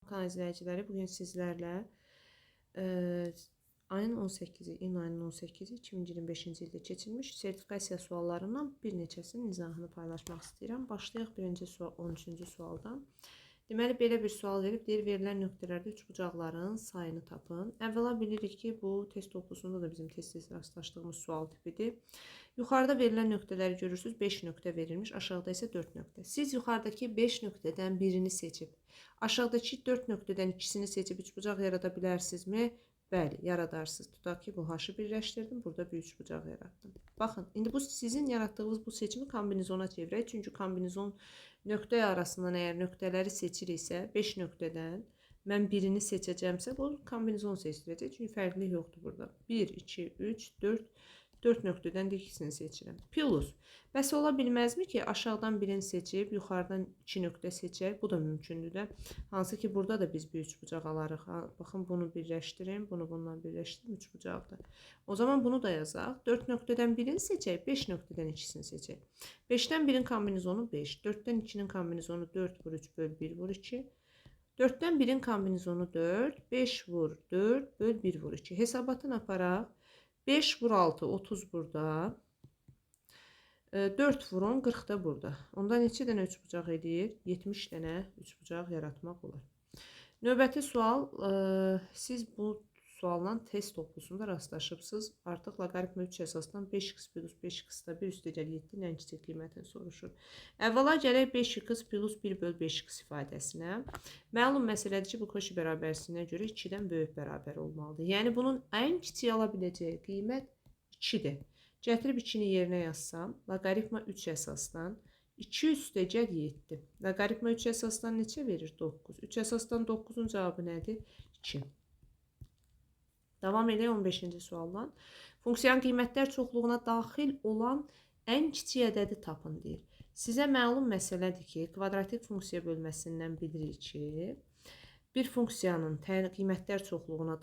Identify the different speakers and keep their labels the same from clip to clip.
Speaker 1: Kanal izləyiciləri, bugün sizlərlə ayın 18-i, iyun ayının 18-i 2025-ci ildə keçirilmiş sertifikasiya suallarından bir neçəsinin izahını paylaşmaq istəyirəm. Başlayaq birinci sual, 13-cü sualdan. Deməli, belə bir sual verib, deyir, verilən nöqtələrdə üçbucaqların sayını tapın. Əvvəla bilirik ki, bu test toplusunda da bizim tez-tez rastlaşdığımız sual tipidir. Yuxarıda verilən nöqtələri görürsünüz, 5 nöqtə verilmiş, aşağıda isə 4 nöqtə. Siz yuxarıdakı 5 nöqtədən birini seçib, aşağıdakı 4 nöqtədən ikisini seçib üçbucaq yarada bilərsinizmi? Bəli, yaradarsınız. Tutaq ki, bu H-ı birləşdirdim, burada bir üçbucaq yaratdım. Baxın, indi bu sizin yaratdığınız bu seçimi kombinizona çevirək. Çünki kombinizon nöqtə arasından əgər nöqtələri seçiriksə, 5 nöqtədən mən birini seçəcəmsə, bu kombinizon seçiləcək. Çünki fərqli yoxdur burada. 1, 2, 3, 4 nöqtədən də ikisini seçirəm. Plus. Bəs ola bilməzmi ki, aşağıdan birini seçib, yuxarıdan 2 nöqtə seçək? Bu da mümkündür də. Hansı ki, burada da biz bir üçbucaq alarıq. Baxın, bunu birləşdirin, bunu bundan birləşdirin, üçbucaqdır. O zaman bunu da yazaq. 4 nöqtədən birini seçək, 5 nöqtədən ikisini seçək. 5-dən 1-in kombinizonu 5, 4-dən 2-nin kombinizonu 4 vur 3 böl 1 vur 2. 4-dən 1-in kombinizonu 4, 5 vur 4 böl 1 vur 2. Hesabatını aparaq. 5 vur 6, 30 burada. 4 vur 10, 40 da burada. Ondan neçə dənə üçbucaq edir? 70 dənə üçbucaq yaratmaq olar. Növbəti sual, siz bu sualla test toplusunda rastlaşıbsınız. Artıq loqaritma 3 əsasdan 5x plus 5x da 1 üstəgəl 7 ən kiçik qiymətini soruşur. Əvvəla gələk 5x plus 1 böl 5x ifadəsinə. Məlum məsələdir ki, bu Koşi bərabərliyinə görə 2-dən böyük bərabər olmalıdır. Yəni, bunun ən kiçik ala biləcəyi qiymət 2-dir. Gətirib 2-ni yerinə yazsam, loqaritma 3 əsasdan 2 üstəgəl 7. Loqaritma 3 əsasdan neçə verir? 9. 3 əsasdan 9-un cavabı nədir? 2. Davam edək 15-ci sualdan. Funksiyanın qiymətlər çoxluğuna daxil olan ən kiçik ədədi tapın deyir. Sizə məlum məsələdir ki, kvadratik funksiya bölməsindən bilirik ki, bir funksiyanın qiymətlər çoxluğuna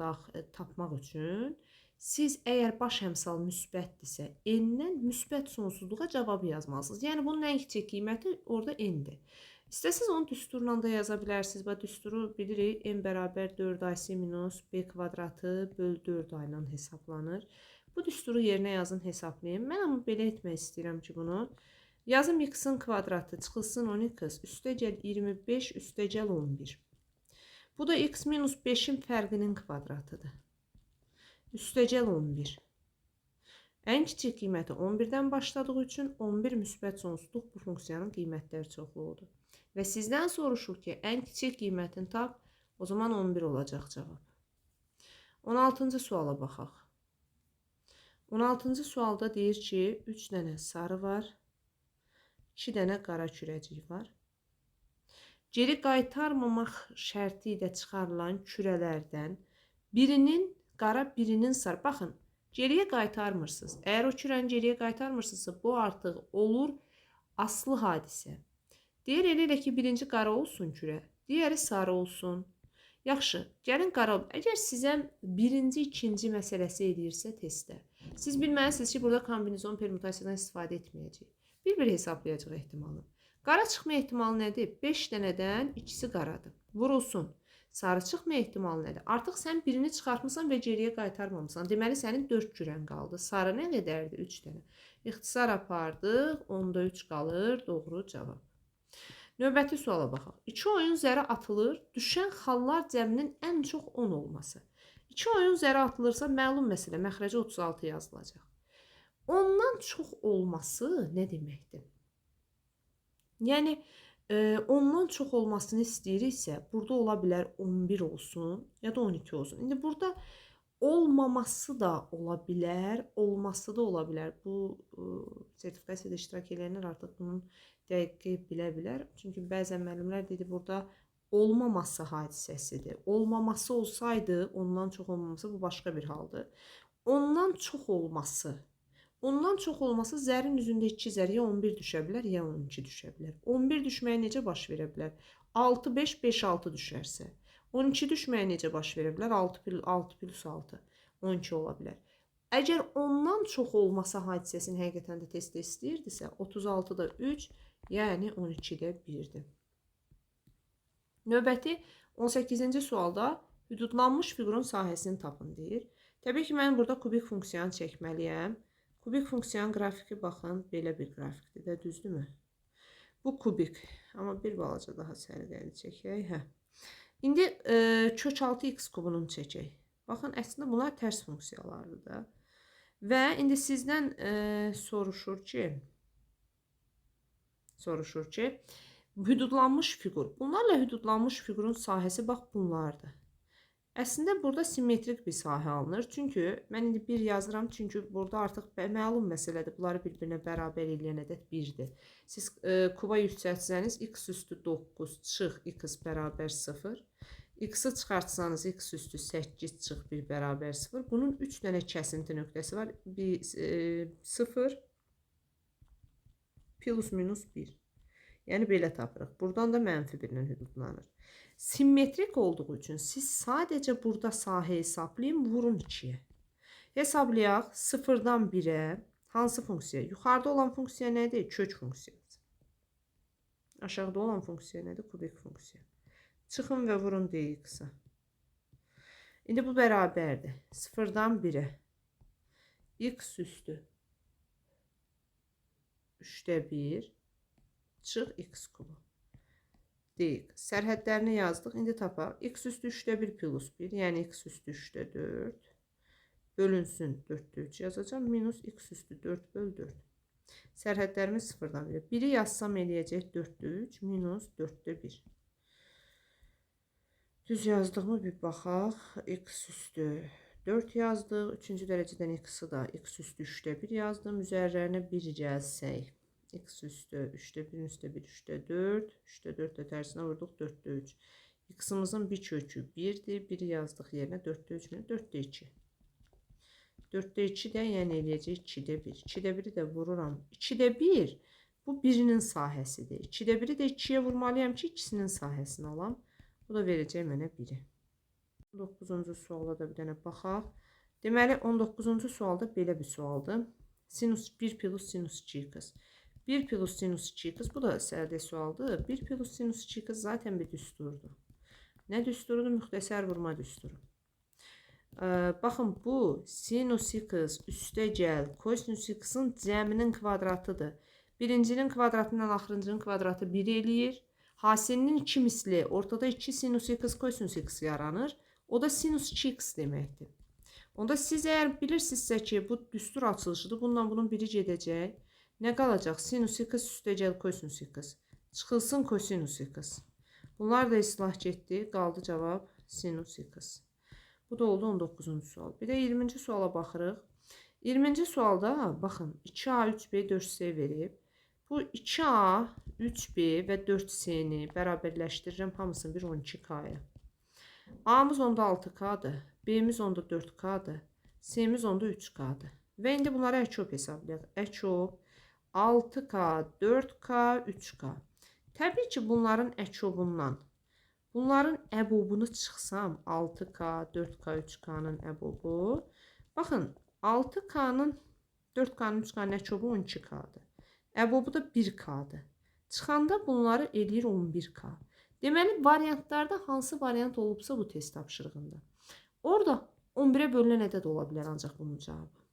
Speaker 1: tapmaq üçün siz əgər baş əmsal müsbətdirsə, n-dən müsbət sonsuzluğa cavabı yazmalısınız. Yəni, bunun ən kiçik qiyməti orada n-dir. İstəsiniz onu düsturla da yaza bilərsiniz. Düsturu bilirik, n bərabər 4ac minus b kvadratı böl 4a ilə hesablanır. Bu düsturu yerinə yazın, hesablayın. Mən amma belə etmək istəyirəm ki, bunu. Yazım x-in kvadratı çıxılsın 10x üstəgəl 25 üstəgəl 11. Bu da x minus 5-in fərqinin kvadratıdır. Üstəgəl 11. Ən kiçik qiyməti 11-dən başladığı üçün 11 müsbət sonsuzluq bu funksiyanın qiymətlər çoxluğudur. Və sizdən soruşur ki, ən kiçik qiymətini tap, o zaman 11 olacaq cavab. 16-cı suala baxaq. 16-cı sualda deyir ki, 3 dənə sarı var, 2 dənə qara kürəcik var. Geri qaytarmamaq şərti ilə çıxarılan kürələrdən birinin qara, birinin sarı. Baxın, geriyə qaytarmırsınız. Əgər o kürəni geriyə qaytarmırsınızsa, bu artıq olur aslı hadisə. Deyir, elə ki, birinci qara olsun kürə, digəri sarı olsun. Yaxşı, gəlin qara olun. Əgər sizə birinci, ikinci məsələsi edirsə testdə, siz bilməlisiniz ki, burada kombinizon permutasiyadan istifadə etməyəcək. Bir-bir hesablayacaq ehtimalı. Qara çıxma ehtimalı nədir? 5 dənədən ikisi qaradır. Vurulsun. Sarı çıxma ehtimalı nədir? Artıq sən birini çıxartmısan və geriyə qaytarmamısan. Deməli, sənin 4 kürən qaldı. Sarı nə qədərdir? 3 dənə. İxtisar apardıq. 10-da 3 qalır. Doğru cavab. Növbəti suala baxaq. 2 oyun zərə atılır. Düşən xallar cəminin ən çox 10 olması. 2 oyun zərə atılırsa, məlum məsələ, məxrəcə 36 yazılacaq. Ondan çox olması nə deməkdir? Yəni, ondan çox olmasını istəyiriksə, burada ola bilər 11 olsun, ya da 12 olsun. İndi burada olmaması da ola bilər, olması da ola bilər. Bu sertifikasiyada iştirak edənlər artıq bunun dəqiq bilə bilər. Çünki bəzən müəllimlər dedi, burada olmaması hadisəsidir. Olmaması olsaydı, ondan çox olmaması bu başqa bir haldır. Ondan çox olması. Ondan çox olması zərin üzündə 2 zər ya 11 düşə bilər, ya 12 düşə bilər. 11 düşməyə necə baş verə bilər? 6, 5, 5, 6 düşərsə. 12 düşməyə necə baş verə bilər? 6 plus 6, 12 ola bilər. Əgər ondan çox olması hadisəsini həqiqətən də testdə istəyirdisə, 36-da 3, yəni 12-də 1-dir. Növbəti 18-ci sualda hüdudlanmış fiqurun sahəsini tapın deyir. Təbii ki, mən burada kubik funksiyanı çəkməliyəm. Kubik funksiyanın qrafiki baxın, belə bir qrafikdir də, düzdürmü? Bu kubik. Amma bir balaca daha sərgəli çəkək. Hə. İndi kök 6x kubunu çəkək. Baxın, əslində bunlar tərs funksiyalardır da. Və indi sizdən soruşur ki, hüdudlanmış fiqur. Bunlarla hüdudlanmış fiqurun sahəsi bax bunlardır. Əslində burada simmetrik bir sahə alınır. Çünki mən indi 1 yazıram. Çünki burada artıq məlum məsələdir. Bunları bir-birinə bərabər eləyən ədəd 1-dir. Siz kuba yüksəltsəniz x üstü 9 çıx x bərabər 0. X-i çıxartsanız x üstü 8 çıx 1 bərabər 0. Bunun 3 dənə kəsinti nöqtəsi var. 0 plus minus 1. Yəni belə tapırıq. Buradan da mənfi 1-lə hüdudlanır. Simmetrik olduğu üçün siz sadəcə burada sahə hesablayın, vurun 2-yə. Hesablayaq 0-dan 1-ə hansı funksiya? Yuxarıda olan funksiya nədir? Kök funksiyası. Aşağıda olan funksiya nədir? Kubik funksiya. Çıxın və vurun dx-a. İndi bu bərabərdir. 0-dan 1-ə x üstü 3-də 1 çıx x kubu. Deyik. Sərhədlərini yazdıq. İndi tapaq. X üstü 3'də 1 plus 1. Yəni x üstü 3'də 4. Bölünsün 4'də 3 yazacağım. Minus x üstü 4 böl 4. Sərhədlərimiz 0-dan 1'ə. 1'i yazsam eləyəcək 4'də 3. Minus 4'də 1. Düz yazdığımı bir baxaq. X üstü 4 yazdıq. 3-cü dərəcədən x-i da x üstü 3'də 1 yazdım. Üzərlərinə 1 gəlsək. X üstü 3'də 1, üstə 1, 3'də 4. 3'də 4 də tərsinə vurduq 4'də 3. X-imizin bir kökü 1'dir. 1'i yazdıq yerinə 4'də 3 mi? 4'də 2. 4'də 2 də yəni eləyəcək 2'də 1. 2'də 1'i də vururam. 2'də 1 bu birinin sahəsidir. 2'də 1'i də 2'yə vurmalıyam ki, ikisinin sahəsini alam. Bu da verəcək mənə 1'i. 19-cu suala da bir dənə baxaq. Deməli 19-cu sualda belə bir sualdır. Sinus 1 plus sinus 2x. 1 plus sinus 2x, bu da sərdə sualdır. 1 plus sinus 2x zaten bir düsturdur. Nə düsturudur? Müxtəsər vurma düsturu. Baxın, bu sinus x üstə gəl kosinus x-in cəminin kvadratıdır. Birincinin kvadratından axırıncının kvadratı 1 eləyir. Hasilinin 2 misli, ortada 2 sinus x kosinus x yaranır. O da sinus 2x deməkdir. Onda siz əgər bilirsinizsə ki, bu düstur açılışıdır. Bununla bunun biri gedəcək. Nə qalacaq? Sinus x üstə gəl kosinus x. Çıxılsın kosinus x. Bunlar da islah getdi. Qaldı cavab sinus x. Bu da oldu 19-cu sual. Bir də 20-ci suala baxırıq. 20-ci sualda baxın 2a, 3b, 4c verib. Bu 2a, 3b və 4c-ni bərabərləşdirirəm. Hamısını bir 12k-ya. A-mız onda 6k-dır. B-miz onda 4k-dır. C-miz onda 3k-dır. Və indi bunları əkop hesablayaq. Əkop 6k, 4k, 3k. Təbii ki, bunların əkobundan, bunların əbobunu çıxsam, 6k, 4k, 3k-nın əbobu. Baxın, 6k-nın, 4k-nın, 3k-nın əkobu 12k-dır. Əbobu da 1k-dır. Çıxanda bunları eləyir 11k. Deməli, variantlarda hansı variant olubsa bu test tapşırığında. Orada 11-ə bölünən ədəd ola bilər ancaq bunun cavabı.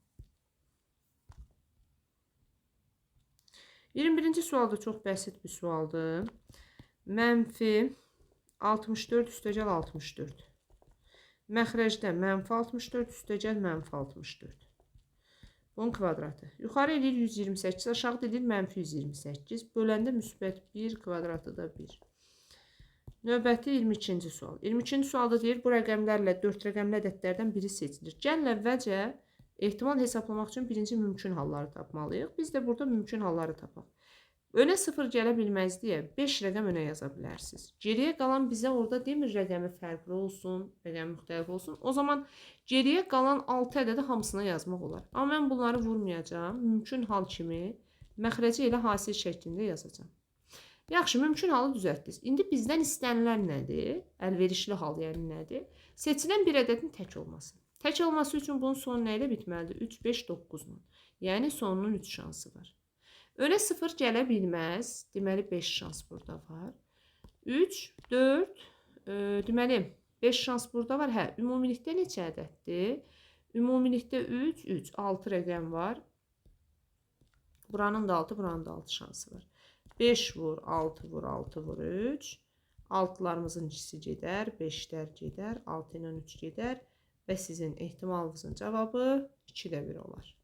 Speaker 1: 21-ci sualda çox bəsit bir sualdır. Mənfi 64 üstəgəl 64. Məxrəcdə mənfi 64 üstəgəl mənfi 64. Bunun kvadratı. Yuxarı eləyir 128, aşağı eləyir mənfi 128. Böləndə müsbət 1, kvadratı da 1. Növbəti 22-ci sual. 22-ci sualda deyir, bu rəqəmlərlə 4 rəqəmli ədədlərdən biri seçilir. Gəlin əvvəlcə ehtimal hesablamaq üçün birinci mümkün halları tapmalıyıq. Biz də burada mümkün halları tapaq. Önə 0 gələ bilməz deyə 5 rəqəm önə yaza bilərsiniz. Geriyə qalan bizə orada demir rəqəmi fərqli olsun, rəqəmi müxtəlif olsun. O zaman geriyə qalan 6 ədədi hamısına yazmaq olar. Amma mən bunları vurmayacağım. Mümkün hal kimi məxrəci ilə hasil şəklində yazacağım. Yaxşı, mümkün halı düzəltdiniz. İndi bizdən istənilən nədir? Əlverişli hal yəni nədir? Seçilən bir ədədin tək olması. Tək olması üçün bunun sonu nə ilə bitməlidir? 3, 5, 9 ilə. Yəni sonunun 3 şansı var. Önə 0 gələ bilməz. Deməli 5 şans burada var. 3, 4, Deməli 5 şans burada var. Hə, ümumilikdə neçə ədəddir? Ümumilikdə 3, 3, 6 rəqəm var. Buranın da 6, buranın da 6 şansı var. 5 vur, 6 vur, 6 vur, 3. 6'larımızın ikisi gedər, 5'lər gedər, 6 ilə 3 gedər və sizin ehtimalınızın cavabı 2-də 1 olar.